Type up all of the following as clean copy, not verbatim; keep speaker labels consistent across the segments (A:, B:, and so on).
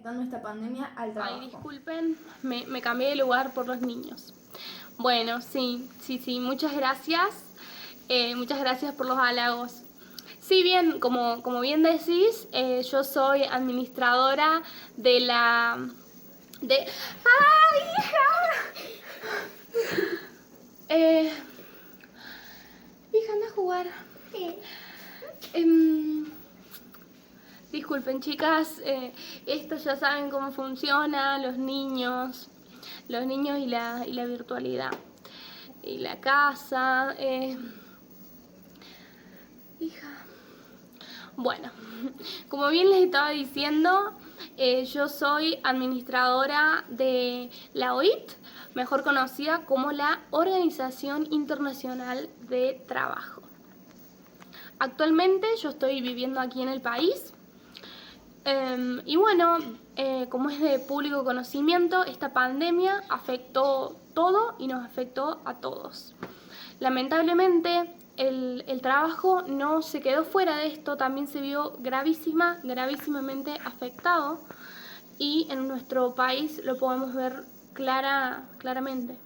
A: afectando esta pandemia al trabajo?
B: Ay, disculpen, me cambié de lugar por los niños. Bueno, sí, muchas gracias. Muchas gracias por los halagos. Sí, bien, como bien decís, yo soy administradora de la... ¡Ay, hija! Eh, hija, anda a jugar. Sí. Disculpen, chicas, esto ya saben cómo funciona, los niños y la virtualidad. Y la casa, hija. Bueno, como bien les estaba diciendo, yo soy administradora de la OIT, mejor conocida como la Organización Internacional de Trabajo. Actualmente yo estoy viviendo aquí en el país. Y bueno, como es de público conocimiento, esta pandemia afectó todo y nos afectó a todos. Lamentablemente, el trabajo no se quedó fuera de esto, también se vio gravísimamente afectado, y en nuestro país lo podemos ver claramente.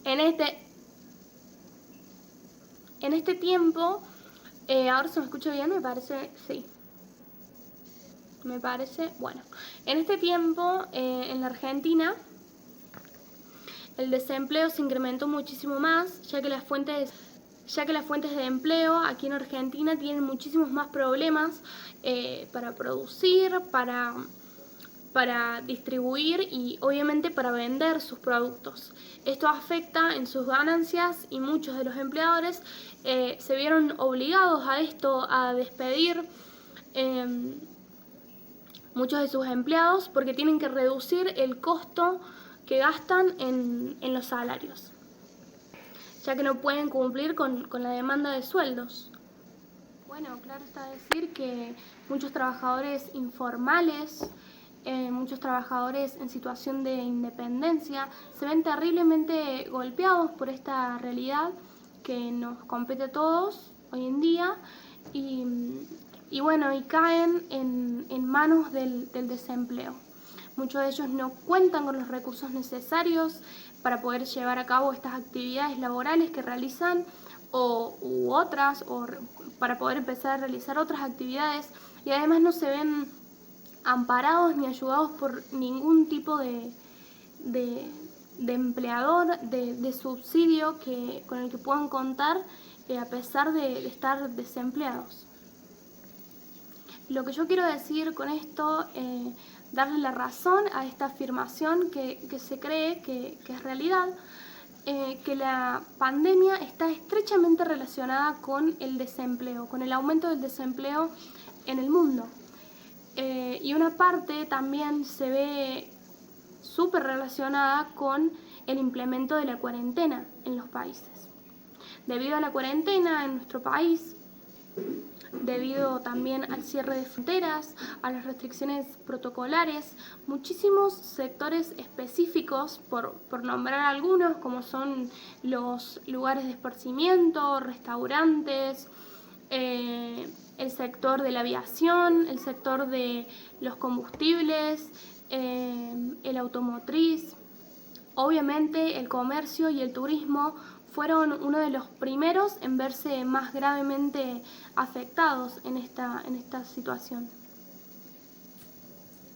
B: En este tiempo, ahora se me escucha bien, me parece, sí. Me parece, bueno. En este tiempo, en la Argentina, el desempleo se incrementó muchísimo más, ya que las fuentes de empleo aquí en Argentina tienen muchísimos más problemas para producir, para distribuir y obviamente para vender sus productos. Esto afecta en sus ganancias y muchos de los empleadores se vieron obligados a esto, a despedir muchos de sus empleados porque tienen que reducir el costo que gastan en los salarios, ya que no pueden cumplir con la demanda de sueldos. Bueno, claro está decir que muchos trabajadores informales, muchos trabajadores en situación de independencia, se ven terriblemente golpeados por esta realidad que nos compete a todos hoy en día y bueno, y caen en manos del desempleo. Muchos de ellos no cuentan con los recursos necesarios para poder llevar a cabo estas actividades laborales que realizan o para poder empezar a realizar otras actividades, y además no se ven amparados ni ayudados por ningún tipo de empleador, de subsidio con el que puedan contar a pesar de estar desempleados. Lo que yo quiero decir con esto, darle la razón a esta afirmación que se cree que es realidad, que la pandemia está estrechamente relacionada con el desempleo, con el aumento del desempleo en el mundo. Y una parte también se ve súper relacionada con el implemento de la cuarentena en los países. Debido a la cuarentena en nuestro país, debido también al cierre de fronteras, a las restricciones protocolares, muchísimos sectores específicos, por nombrar algunos, como son los lugares de esparcimiento, restaurantes, el sector de la aviación, el sector de los combustibles, el automotriz, obviamente el comercio y el turismo fueron uno de los primeros en verse más gravemente afectados en esta situación.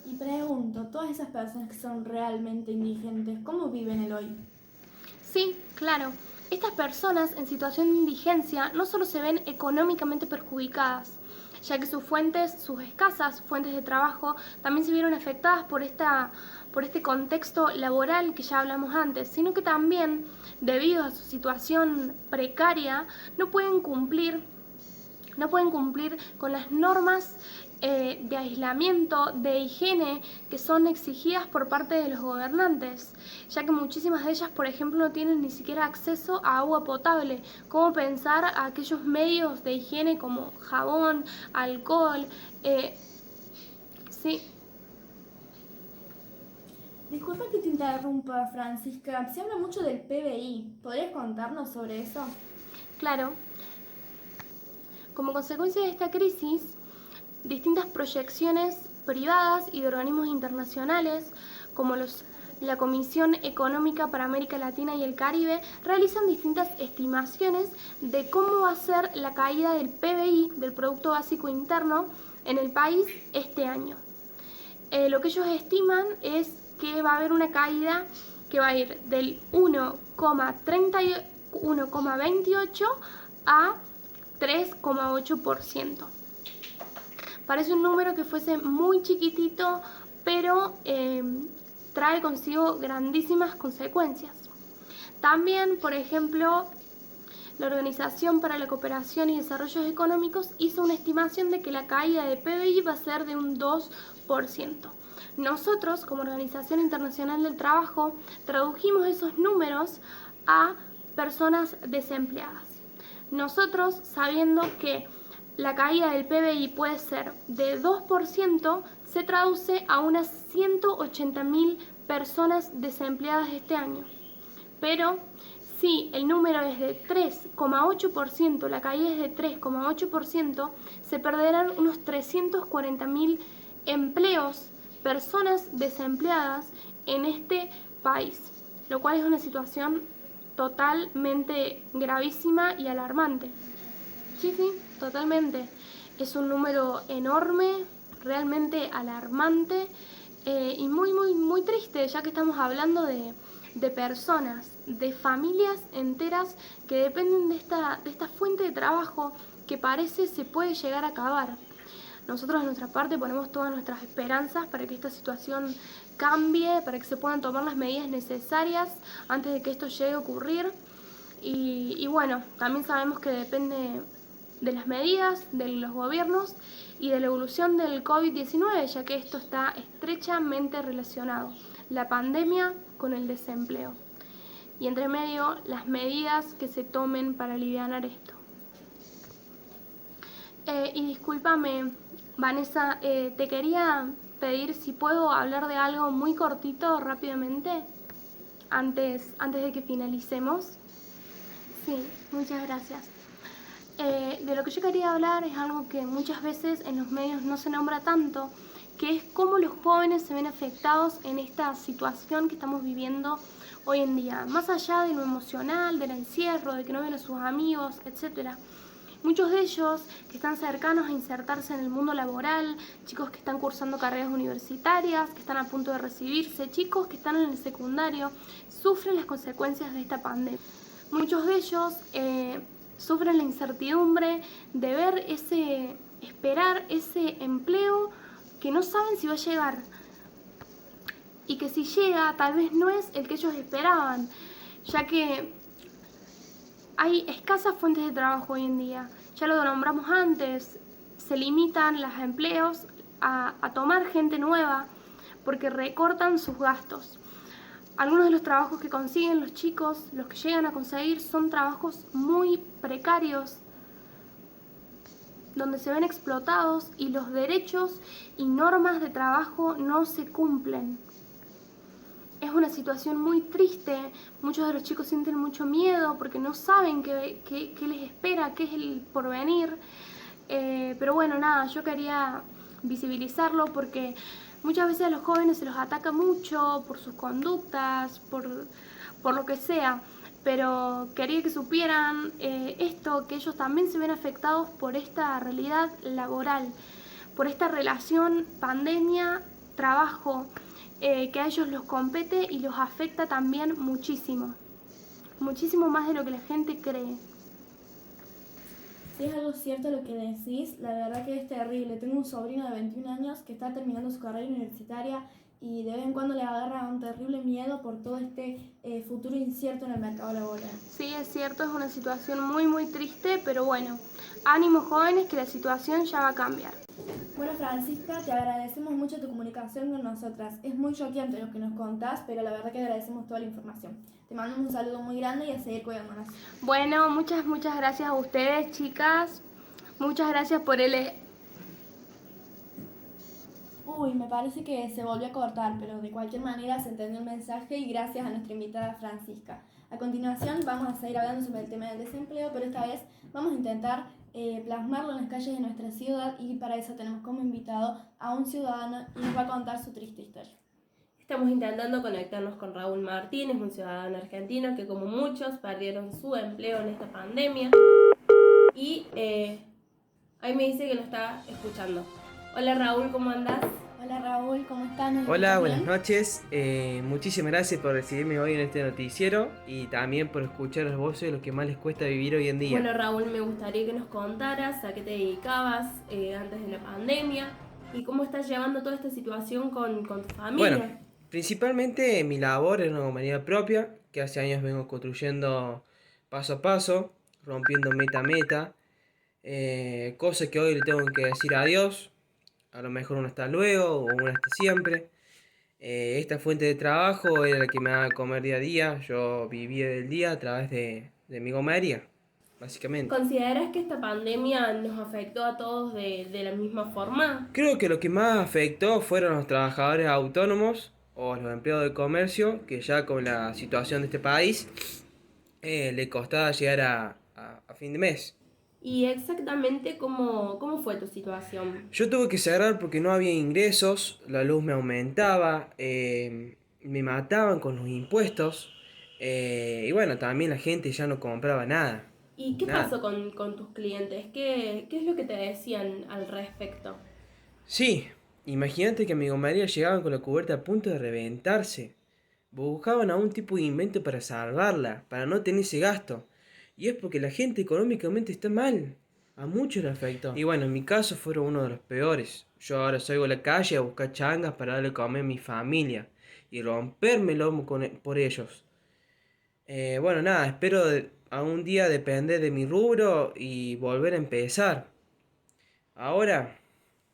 A: Y pregunto, todas esas personas que son realmente indigentes, ¿cómo viven el hoy?
B: Sí, claro. Estas personas en situación de indigencia no solo se ven económicamente perjudicadas, ya que sus escasas fuentes de trabajo, también se vieron afectadas por este contexto laboral que ya hablamos antes, sino que también, debido a su situación precaria, no pueden cumplir con las normas de aislamiento, de higiene que son exigidas por parte de los gobernantes, ya que muchísimas de ellas, por ejemplo, no tienen ni siquiera acceso a agua potable. ¿Cómo pensar a aquellos medios de higiene como jabón, alcohol? Sí.
A: Disculpa que te interrumpa, Francisca. Se habla mucho del PBI. ¿Podrías contarnos sobre eso?
B: Claro. Como consecuencia de esta crisis, distintas proyecciones privadas y de organismos internacionales como la Comisión Económica para América Latina y el Caribe realizan distintas estimaciones de cómo va a ser la caída del PBI, del Producto Básico Interno, en el país este año. Lo que ellos estiman es que va a haber una caída que va a ir del 1,28 a 3,8%. Parece un número que fuese muy chiquitito, pero trae consigo grandísimas consecuencias. También, por ejemplo, la Organización para la Cooperación y Desarrollo Económicos hizo una estimación de que la caída de PBI va a ser de un 2%. Nosotros, como Organización Internacional del Trabajo, tradujimos esos números a personas desempleadas. Nosotros, sabiendo que la caída del PBI puede ser de 2%, se traduce a unas 180.000 personas desempleadas este año. Pero si el número es de 3,8%, la caída es de 3,8%, se perderán unos 340.000 empleos, personas desempleadas en este país, lo cual es una situación totalmente gravísima y alarmante. Sí, totalmente. Es un número enorme, realmente alarmante y muy, muy, muy triste, ya que estamos hablando de personas, de familias enteras que dependen de esta fuente de trabajo que parece se puede llegar a acabar. Nosotros de nuestra parte ponemos todas nuestras esperanzas para que esta situación cambie, para que se puedan tomar las medidas necesarias antes de que esto llegue a ocurrir. Y bueno, también sabemos que depende de las medidas de los gobiernos y de la evolución del COVID-19, ya que esto está estrechamente relacionado, la pandemia con el desempleo. Y entre medio, las medidas que se tomen para aliviar esto. Y discúlpame, Vanessa, te quería pedir si puedo hablar de algo muy cortito, rápidamente, antes de que finalicemos. Sí, muchas gracias. De lo que yo quería hablar es algo que muchas veces en los medios no se nombra tanto, que es cómo los jóvenes se ven afectados en esta situación que estamos viviendo hoy en día. Más allá de lo emocional, del encierro, de que no ven a sus amigos, etc. Muchos de ellos que están cercanos a insertarse en el mundo laboral, chicos que están cursando carreras universitarias, que están a punto de recibirse, chicos que están en el secundario, sufren las consecuencias de esta pandemia. Muchos de ellos sufren la incertidumbre de esperar ese empleo que no saben si va a llegar y que si llega tal vez no es el que ellos esperaban, ya que hay escasas fuentes de trabajo hoy en día. Ya lo nombramos antes, se limitan los empleos a tomar gente nueva porque recortan sus gastos. Algunos de los trabajos que consiguen los chicos, los que llegan a conseguir, son trabajos muy precarios, donde se ven explotados y los derechos y normas de trabajo no se cumplen. Es una situación muy triste, muchos de los chicos sienten mucho miedo porque no saben qué les espera, qué es el porvenir. Pero bueno, nada, yo quería visibilizarlo porque muchas veces a los jóvenes se los ataca mucho por sus conductas, por lo que sea, pero quería que supieran esto, que ellos también se ven afectados por esta realidad laboral, por esta relación pandemia-trabajo, que a ellos los compete y los afecta también muchísimo, muchísimo más de lo que la gente cree.
A: Si es algo cierto lo que decís, la verdad que es terrible. Tengo un sobrino de 21 años que está terminando su carrera universitaria y de vez en cuando le agarra un terrible miedo por todo este futuro incierto en el mercado laboral.
B: Sí, es cierto, es una situación muy muy triste, pero bueno, ánimo jóvenes que la situación ya va a cambiar.
A: Bueno, Francisca, te agradecemos mucho tu comunicación con nosotras. Es muy choqueante lo que nos contás, pero la verdad que agradecemos toda la información. Te mandamos un saludo muy grande y a seguir cuidándonos.
B: Bueno, muchas gracias a ustedes, chicas. Muchas gracias por el...
A: Uy, me parece que se volvió a cortar, pero de cualquier manera se entendió el mensaje y gracias a nuestra invitada Francisca. A continuación vamos a seguir hablando sobre el tema del desempleo, pero esta vez vamos a intentar plasmarlo en las calles de nuestra ciudad, y para eso tenemos como invitado a un ciudadano y nos va a contar su triste historia.
C: Estamos intentando conectarnos con Raúl Martínez, un ciudadano argentino que, como muchos, perdieron su empleo en esta pandemia. Y ahí me dice que lo está escuchando. Hola Raúl, ¿cómo andás?
A: Hola Raúl, ¿cómo estás? ¿Nos
D: Hola,
A: escuchas
D: buenas
A: bien?
D: noches. Muchísimas gracias por recibirme hoy en este noticiero y también por escuchar las voces de lo que más les cuesta vivir hoy en día.
C: Bueno Raúl, me gustaría que nos contaras a qué te dedicabas antes de la pandemia y cómo estás llevando toda esta situación con tu familia.
D: Bueno, principalmente mi labor es una compañía propia que hace años vengo construyendo paso a paso, rompiendo meta a meta, cosas que hoy le tengo que decir adiós, a lo mejor un hasta luego o un hasta siempre. Esta fuente de trabajo era la que me daba de comer día a día. Yo vivía del día a través de mi gomería, básicamente.
C: ¿Consideras que esta pandemia nos afectó a todos de la misma forma?
D: Creo que lo que más afectó fueron los trabajadores autónomos o los empleados de comercio, que ya con la situación de este país le costaba llegar a fin de mes.
C: ¿Y exactamente cómo fue tu situación?
D: Yo tuve que cerrar porque no había ingresos, la luz me aumentaba, me mataban con los impuestos, y bueno, también la gente ya no compraba nada.
C: ¿Y qué
D: Nada.
C: pasó con tus clientes? ¿Qué es lo que te decían al respecto?
D: Sí, imagínate que a mi gomería llegaban con la cubierta a punto de reventarse. Buscaban algún tipo de invento para salvarla, para no tener ese gasto. Y es porque la gente económicamente está mal. A muchos le afectó. Y bueno, en mi caso fueron uno de los peores. Yo ahora salgo a la calle a buscar changas para darle a comer a mi familia y romperme el lomo por ellos. Bueno, nada, espero algún día depender de mi rubro y volver a empezar. Ahora,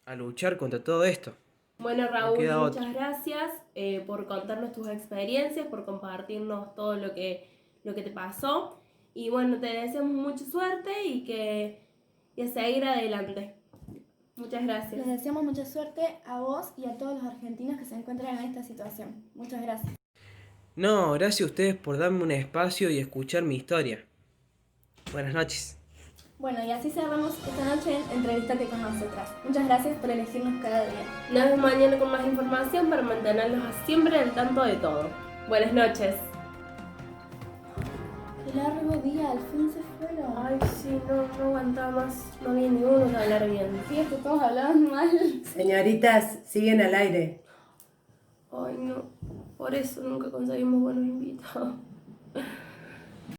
D: a luchar contra todo esto.
C: Bueno
D: No
C: Raúl,
D: queda
C: muchas
D: otra.
C: gracias por contarnos tus experiencias, por compartirnos todo lo que te pasó. Y bueno, te deseamos mucha suerte y a seguir adelante. Muchas gracias.
A: Les deseamos mucha suerte a vos y a todos los argentinos que se encuentran en esta situación. Muchas gracias.
D: No, gracias a ustedes por darme un espacio y escuchar mi historia. Buenas noches.
A: Bueno, y así cerramos esta noche en Entrevístate con nosotras. Muchas gracias por elegirnos cada día.
C: Nos vemos mañana con más información para mantenerlos siempre al tanto de todo. Buenas noches.
A: Qué largo día, al fin se fueron.
C: Ay, sí, no aguantaba más. No había ninguno que hablar bien.
A: Sí, es que todos hablaban mal.
E: Señoritas, siguen al aire.
C: Ay, no. Por eso nunca conseguimos buenos invitados.